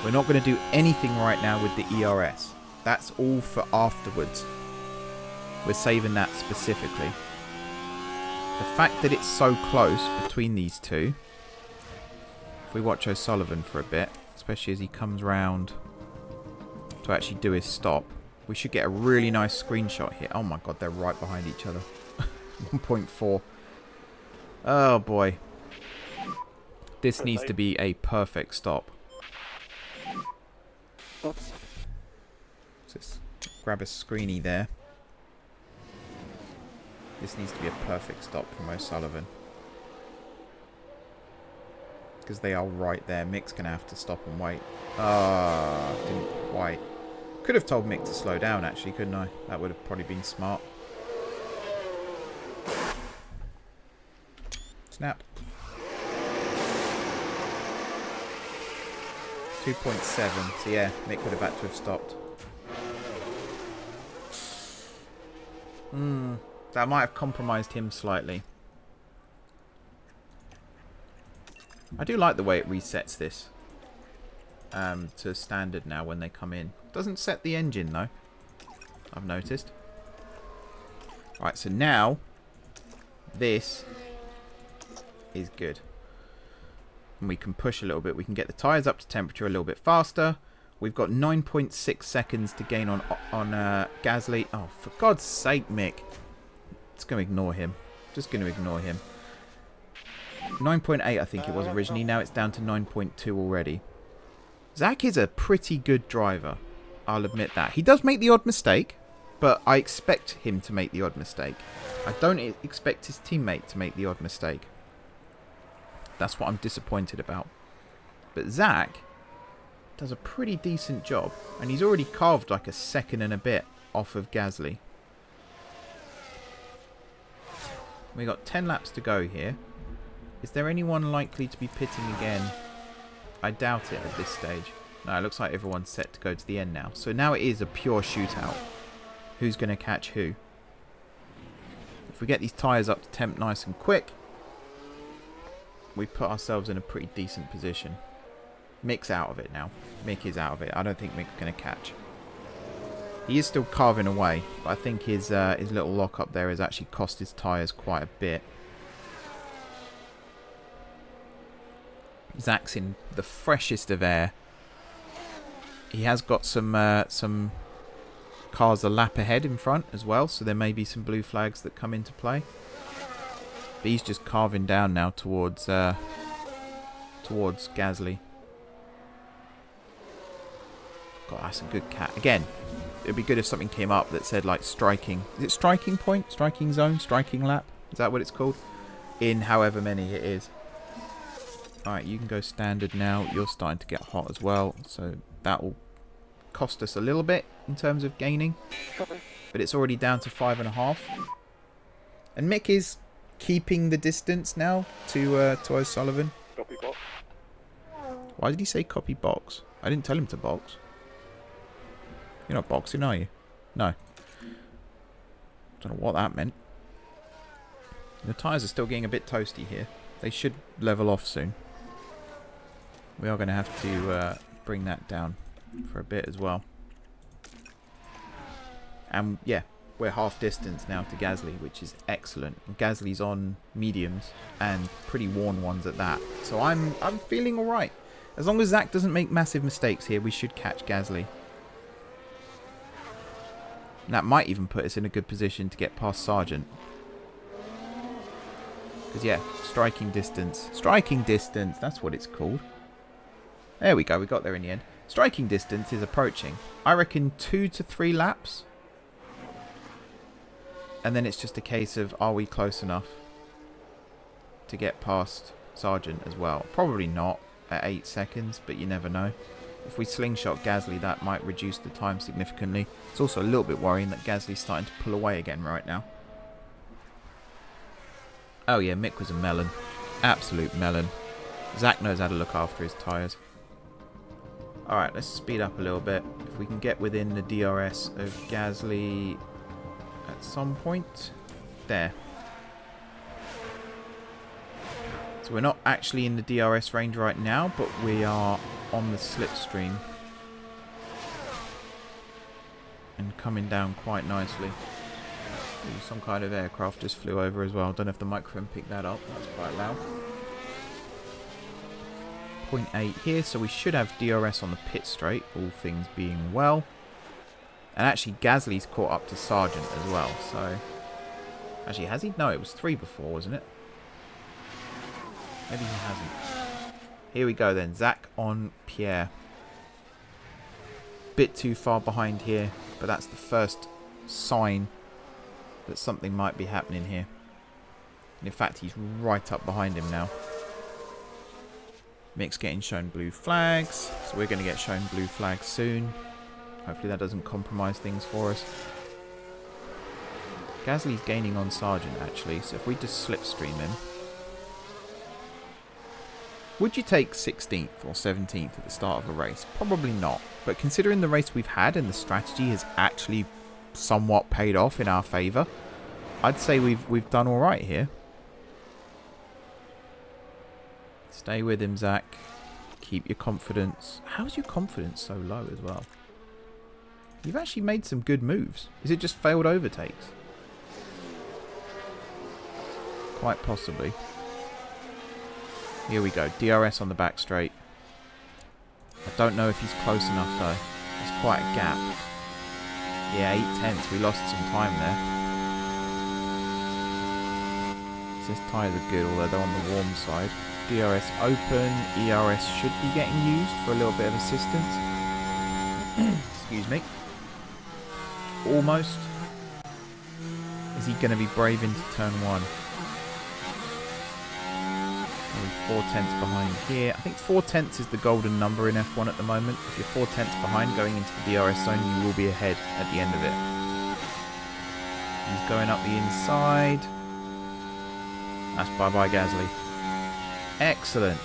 We're not going to do anything right now with the ERS. That's all for afterwards. We're saving that specifically. The fact that it's so close between these two, if we watch O'Sullivan for a bit, especially as he comes round to actually do his stop, we should get a really nice screenshot here. Oh my god, they're right behind each other. 1.4. Oh boy. This needs to be a perfect stop. Oops. Just grab a screeny there. This needs to be a perfect stop from O'Sullivan. Because they are right there. Mick's going to have to stop and wait. Ah, didn't quite. Could have told Mick to slow down actually, couldn't I? That would have probably been smart. Snap. 2.7. So yeah, Mick would have had to have stopped. That might have compromised him slightly. I do like the way it resets this to standard now when they come in. Doesn't set the engine though, I've noticed. Alright, so now this is good. And we can push a little bit. We can get the tyres up to temperature a little bit faster. We've got 9.6 seconds to gain on Gasly. Oh, for God's sake, Mick. Just going to ignore him. Just going to ignore him. 9.8 I think it was originally. Now it's down to 9.2 already. Zach is a pretty good driver. I'll admit that. He does make the odd mistake, but I expect him to make the odd mistake. I don't expect his teammate to make the odd mistake. That's what I'm disappointed about. But Zach does a pretty decent job. And he's already carved like a second and a bit off of Gasly. We got 10 laps to go here. Is there anyone likely to be pitting again? I doubt it at this stage. No, it looks like everyone's set to go to the end now. So now it is a pure shootout. Who's going to catch who? If we get these tyres up to temp nice and quick, we put ourselves in a pretty decent position. Mick's out of it now. Mick is out of it. I don't think Mick's going to catch. He is still carving away, but I think his little lock up there has actually cost his tyres quite a bit. Zach's in the freshest of air. He has got some cars a lap ahead in front as well, so there may be some blue flags that come into play. But he's just carving down now towards Gasly. God, that's a good cat. Again, it'd be good if something came up that said like striking. Is it striking point? Striking zone? Striking lap? Is that what it's called? In however many it is. Alright, you can go standard now. You're starting to get hot as well, so that will cost us a little bit in terms of gaining. But it's already down to 5.5. And Mick is keeping the distance now to O'Sullivan. Copy box. Why did he say copy box? I didn't tell him to box. You're not boxing, are you? No. Don't know what that meant. The tyres are still getting a bit toasty here. They should level off soon. We are going to have to bring that down for a bit as well. And yeah, we're half distance now to Gasly, which is excellent. And Gasly's on mediums and pretty worn ones at that. So I'm feeling all right. As long as Zach doesn't make massive mistakes here, we should catch Gasly. And that might even put us in a good position to get past Sargent. Because yeah, striking distance. Striking distance, that's what it's called. There we go, we got there in the end. Striking distance is approaching. I reckon 2 to 3 laps. And then it's just a case of, are we close enough to get past Sargent as well? Probably not at 8 seconds, but you never know. If we slingshot Gasly, that might reduce the time significantly. It's also a little bit worrying that Gasly's starting to pull away again right now. Oh yeah, Mick was a melon. Absolute melon. Zach knows how to look after his tyres. Alright, let's speed up a little bit. If we can get within the DRS of Gasly at some point. There. So we're not actually in the DRS range right now, but we are on the slipstream. And coming down quite nicely. Ooh, some kind of aircraft just flew over as well. Don't know if the microphone picked that up. That's quite loud. 0.8 here, so we should have DRS on the pit straight, all things being well. And actually Gasly's caught up to Sargent as well, so... Actually, has he? No, it was 3 before, wasn't it? Maybe he hasn't. Here we go then. Zach on Pierre. Bit too far behind here, but that's the first sign that something might be happening here. And in fact, he's right up behind him now. Mick's getting shown blue flags, so we're going to get shown blue flags soon. Hopefully that doesn't compromise things for us. Gasly's gaining on Sargent actually, so if we just slipstream him. Would you take 16th or 17th at the start of a race? Probably not. But considering the race we've had and the strategy has actually somewhat paid off in our favour, I'd say we've done alright here. Stay with him, Zach. Keep your confidence. How's your confidence so low as well? You've actually made some good moves. Is it just failed overtakes? Quite possibly. Here we go. DRS on the back straight. I don't know if he's close enough though. That's quite a gap. Yeah, 8 tenths. We lost some time there. Says tyres are good, although they're on the warm side. DRS open. ERS should be getting used for a little bit of assistance. Excuse me. Almost. Is he going to be brave into turn 1? Only 4/10 behind here. I think 4/10 is the golden number in F1 at the moment. If you're 4/10 behind going into the DRS zone, you will be ahead at the end of it. He's going up the inside. That's bye-bye Gasly. Excellent.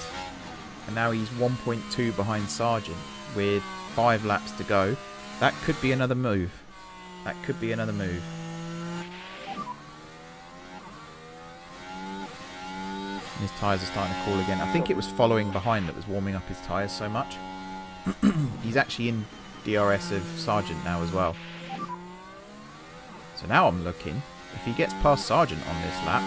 And now he's 1.2 behind Sargent with 5 laps to go. That could be another move. That could be another move. And his tyres are starting to crawl again. I think it was following behind that was warming up his tyres so much. He's actually in DRS of Sargent now as well. So now I'm looking. If he gets past Sargent on this lap,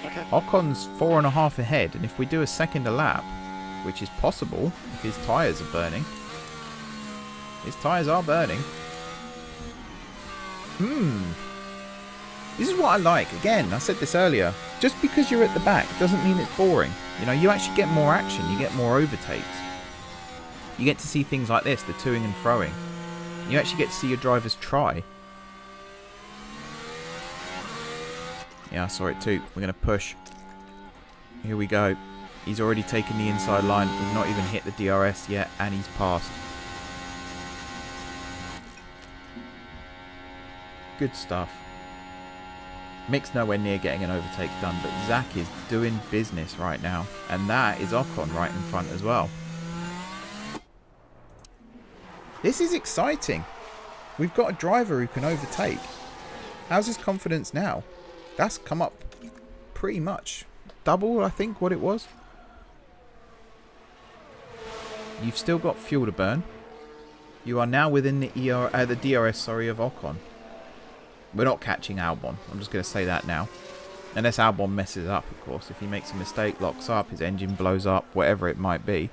Okay. Ocon's 4.5 ahead. And if we do a second a lap, which is possible if his tyres are burning. His tyres are burning. This is what I like. Again, I said this earlier. Just because you're at the back doesn't mean it's boring. You know, you actually get more action. You get more overtakes. You get to see things like this, the toing and froing. You actually get to see your drivers try. Yeah, I saw it too. We're going to push. Here we go. He's already taken the inside line. We've not even hit the DRS yet, and he's passed. Good stuff. Mick's nowhere near getting an overtake done, but Zach is doing business right now. And that is Ocon right in front as well. This is exciting. We've got a driver who can overtake. How's his confidence now? That's come up pretty much. Double, I think, what it was. You've still got fuel to burn. You are now within the DRS, of Ocon. We're not catching Albon. I'm just going to say that now. Unless Albon messes up, of course. If he makes a mistake, locks up, his engine blows up, whatever it might be.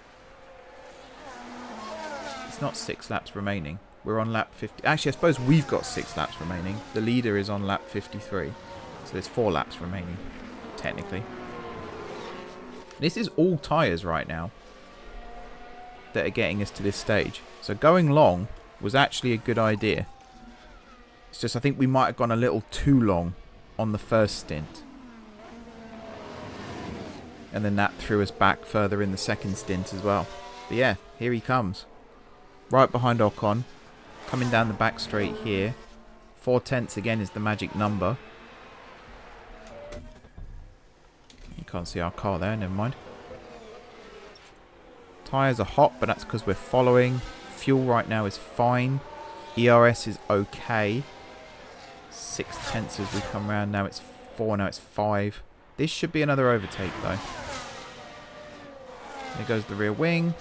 It's not 6 laps remaining. We're on lap 50. Actually, I suppose we've got 6 laps remaining. The leader is on lap 53. So there's 4 laps remaining, technically. This is all tyres right now that are getting us to this stage. So going long was actually a good idea. It's just I think we might have gone a little too long on the first stint. And then that threw us back further in the second stint as well. But yeah, here he comes. Right behind Ocon. Coming down the back straight here. 4/10 again is the magic number. You can't see our car there, never mind. Tyres are hot, but that's because we're following. Fuel right now is fine. ERS is okay. 6/10 as we come round. Now it's 4, now it's 5. This should be another overtake though. There goes the rear wing.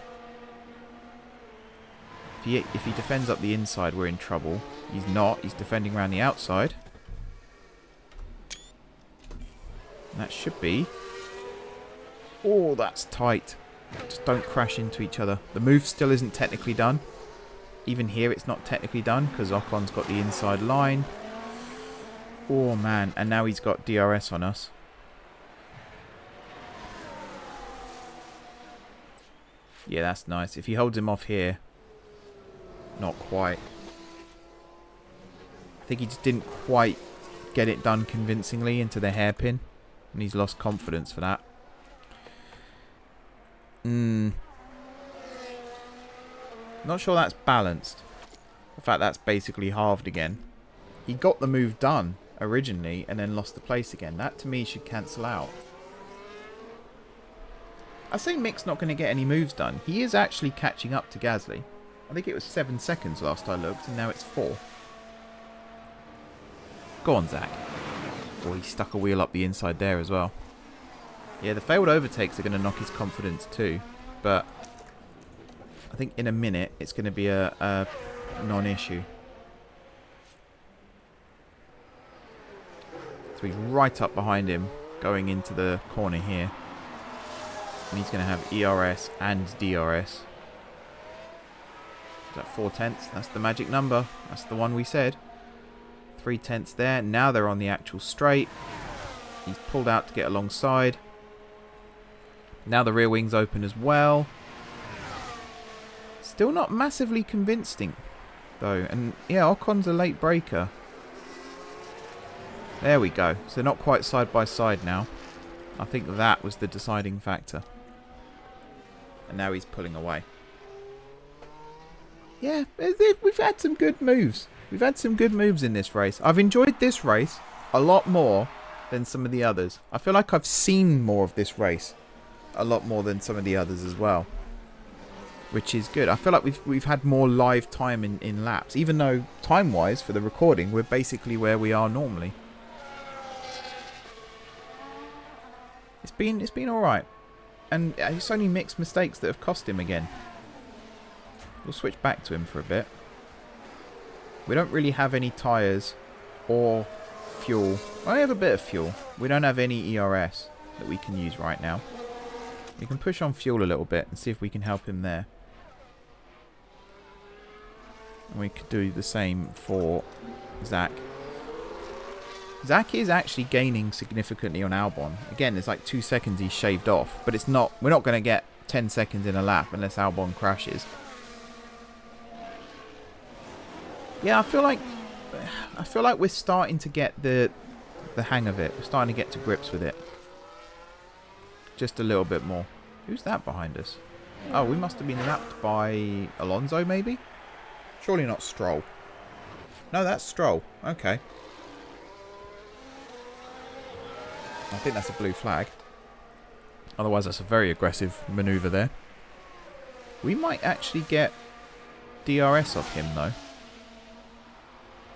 If he defends up the inside, we're in trouble. He's not. He's defending around the outside. And that should be... Oh, that's tight. Just don't crash into each other. The move still isn't technically done. Even here it's not technically done because Ocon's got the inside line. Oh, man. And now he's got DRS on us. Yeah, that's nice. If he holds him off here... Not quite. I think he just didn't quite get it done convincingly into the hairpin. And he's lost confidence for that. Not sure that's balanced. In fact, that's basically halved again. He got the move done originally and then lost the place again. That to me should cancel out. I say Mick's not going to get any moves done. He is actually catching up to Gasly. I think it was 7 seconds last I looked, and now it's 4. Go on, Zach. Oh, he stuck a wheel up the inside there as well. Yeah, the failed overtakes are going to knock his confidence too. But I think in a minute, it's going to be a non-issue. So he's right up behind him, going into the corner here. And he's going to have ERS and DRS. Is that 4/10? That's the magic number. That's the one we said. 3/10 there. Now they're on the actual straight. He's pulled out to get alongside. Now the rear wing's open as well. Still not massively convincing, though. And yeah, Ocon's a late breaker. There we go. So they're not quite side by side now. I think that was the deciding factor. And now he's pulling away. Yeah, we've had some good moves. We've had some good moves in this race. I've enjoyed this race a lot more than some of the others. I feel like I've seen more of this race a lot more than some of the others as well, which is good. I feel like we've had more live time in laps, even though time-wise for the recording we're basically where we are normally. It's been all right, and it's only mixed mistakes that have cost him again. We'll switch back to him for a bit. We don't really have any tyres or fuel. I only have a bit of fuel. We don't have any ERS that we can use right now. We can push on fuel a little bit and see if we can help him there. And we could do the same for Zach. Zach is actually gaining significantly on Albon. Again, there's like 2 seconds he's shaved off, but it's not. We're not going to get 10 seconds in a lap unless Albon crashes. Yeah, I feel like we're starting to get the hang of it. We're starting to get to grips with it. Just a little bit more. Who's that behind us? Oh, we must have been lapped by Alonso, maybe? Surely not Stroll. No, that's Stroll. Okay. I think that's a blue flag. Otherwise, that's a very aggressive manoeuvre there. We might actually get DRS off him, though.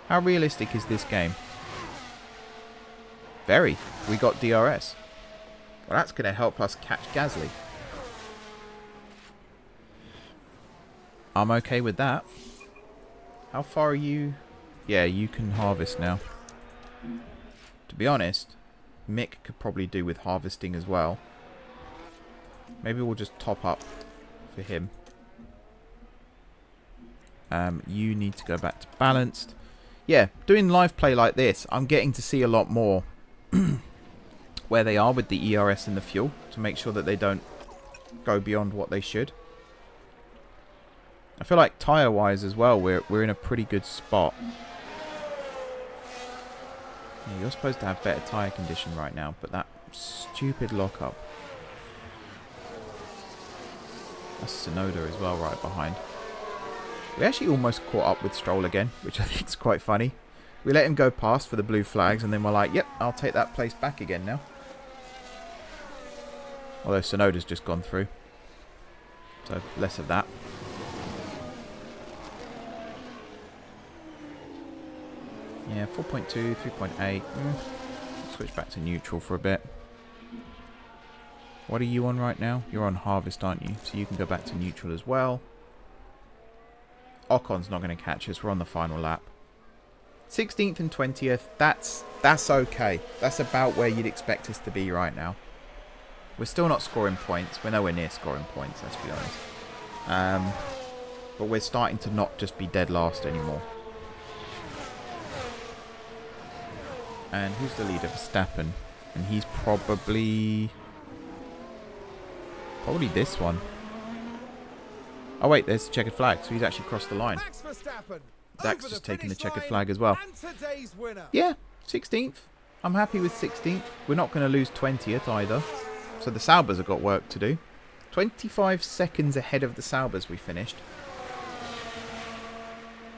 How realistic is this game? Very. We got DRS. Well, that's going to help us catch Gasly. I'm okay with that. How far are you? Yeah, you can harvest now. To be honest, Mick could probably do with harvesting as well. Maybe we'll just top up for him. You need to go back to balanced. Yeah, doing live play like this, I'm getting to see a lot more where they are with the ERS and the fuel to make sure that they don't go beyond what they should. I feel like tyre-wise as well, we're in a pretty good spot. Yeah, you're supposed to have better tyre condition right now, but that stupid lockup. That's Tsunoda as well right behind. We actually almost caught up with Stroll again, which I think is quite funny. We let him go past for the blue flags, and then we're like, yep, I'll take that place back again now. Although Tsunoda's just gone through. So, less of that. Yeah, 4.2, 3.8. Switch back to neutral for a bit. What are you on right now? You're on harvest, aren't you? So you can go back to neutral as well. Ocon's not going to catch us. We're on the final lap. 16th and 20th. That's okay. That's about where you'd expect us to be right now. We're still not scoring points. We're nowhere near scoring points, let's be honest. But we're starting to not just be dead last anymore. And who's the leader? Verstappen. And he's probably this one. Oh wait, there's the checkered flag, so he's actually crossed the line. Zach's just taking the checkered flag as well. Yeah, 16th. I'm happy with 16th. We're not going to lose 20th either. So the Saubers have got work to do. 25 seconds ahead of the Saubers we finished.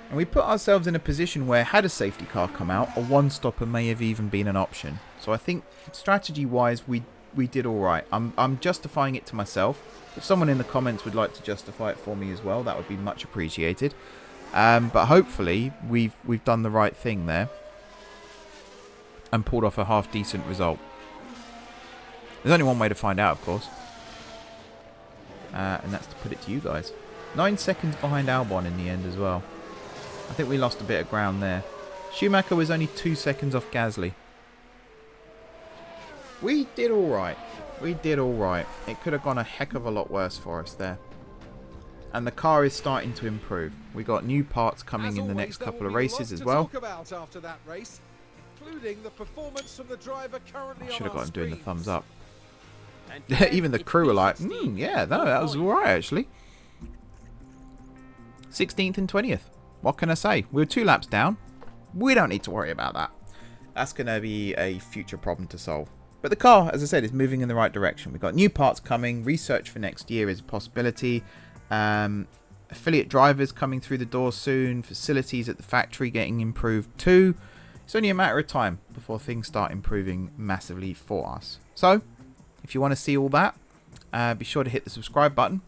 And we put ourselves in a position where, had a safety car come out, a one-stopper may have even been an option. So I think strategy-wise, we did all right. I'm justifying it to myself. If someone in the comments would like to justify it for me as well, that would be much appreciated. But hopefully, we've done the right thing there. And pulled off a half-decent result. There's only one way to find out, of course. And that's to put it to you guys. 9 seconds behind Albon in the end as well. I think we lost a bit of ground there. Schumacher was only 2 seconds off Gasly. We did all right. We did all right. It could have gone a heck of a lot worse for us there. And the car is starting to improve. We got new parts coming in the next couple of races as well. including the performance from the driver currently I should on have our got him doing the screens. thumbs up. And Even the it's crew were like, P16. yeah, no, that was alright actually. 16th and 20th. What can I say? We were 2 laps down. We don't need to worry about that. That's going to be a future problem to solve. But the car, as I said, is moving in the right direction. We've got new parts coming. Research for next year is a possibility. Affiliate drivers coming through the door soon. Facilities at the factory getting improved too. It's only a matter of time before things start improving massively for us. So, if you want to see all that, be sure to hit the subscribe button.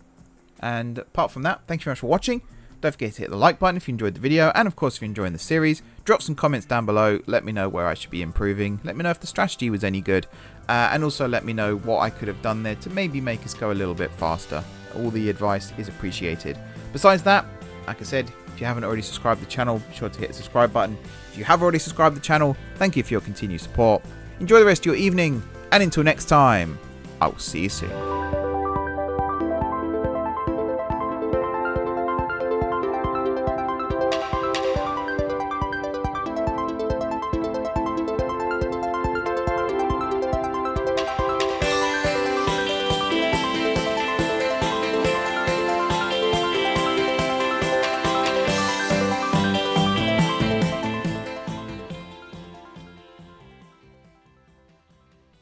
And apart from that, thank you very much for watching. Don't forget to hit the like button if you enjoyed the video. And of course, if you're enjoying the series, drop some comments down below. Let me know where I should be improving. Let me know if the strategy was any good. And also let me know what I could have done there to maybe make us go a little bit faster. All the advice is appreciated. Besides that, like I said, if you haven't already subscribed to the channel, be sure to hit the subscribe button. If you have already subscribed to the channel, thank you for your continued support. Enjoy the rest of your evening. And until next time, I will see you soon.